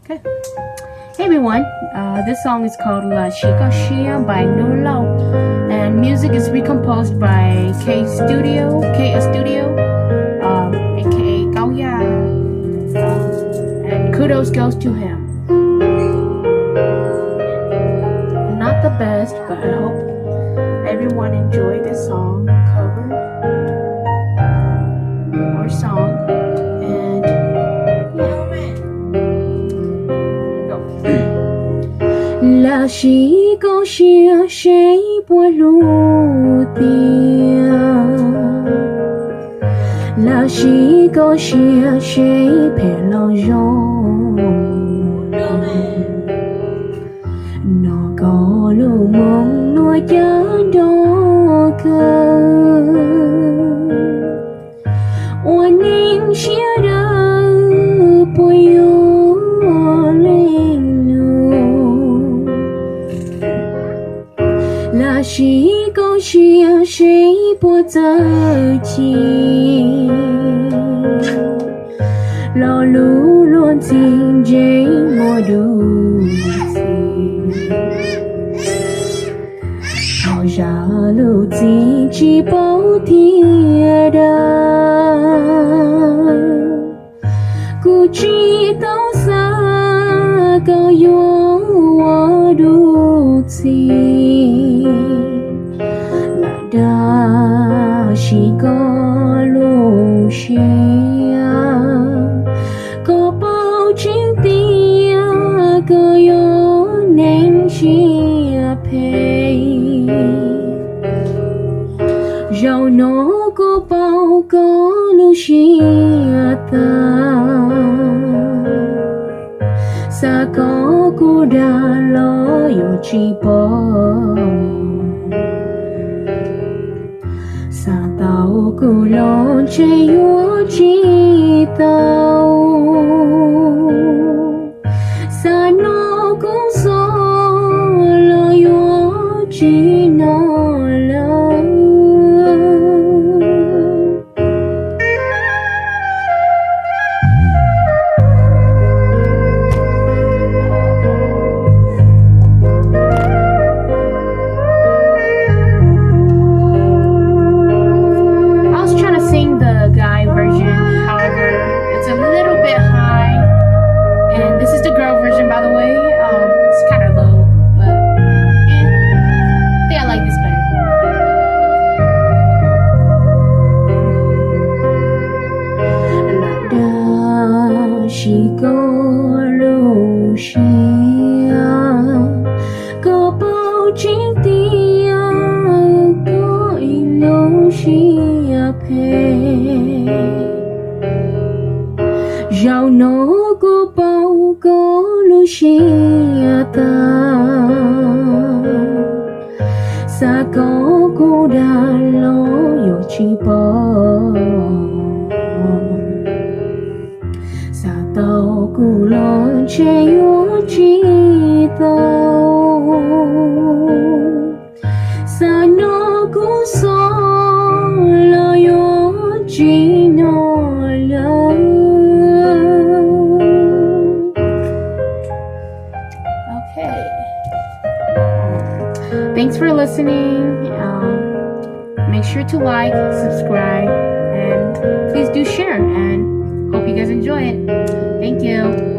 Okay. Hey everyone, this song is called La Chica Shia by Nurlo, and music is recomposed by K Studio, aka Gaoya, and kudos goes to him. Not the best, but I hope everyone enjoyed this song cover or song. Là chỉ có chia sẻ bùa lũ tiền, là chỉ có chia sẻ bề lo rong, nó có lũ mong nuôi cha đó cơ, oan nên chia đỡ bùa là chỉ có chia sẻ bùa giờ chi lo lũ luôn xin dễ mua đủ họ ra lũ gì chỉ bảo thiệt cô chỉ tao xa cao yo đủ gì đã chỉ có lũ xia có bao chuyện tia có yo nên chia pay giàu nó có bao có lũ xia ta sa có cô đã lo yo chỉ bỏ sa tao cô lo che yo chỉ tao sa nó cũng so lo yo chỉ nó lo by the way, it's kind of low, but I think I like this better. Da chỉ có lũ xia, có bao chuyện tia, có ít lũ xia phe, giàu nó có bao có lũ xia ta sa có cô đã lo yo chỉ bỏ sa tao cô lo che yo chỉ tao sa nó cũng so lo yo chỉ nó lo. Thanks for listening. Make sure to like, subscribe, and please do share. And hope you guys enjoy it. Thank you.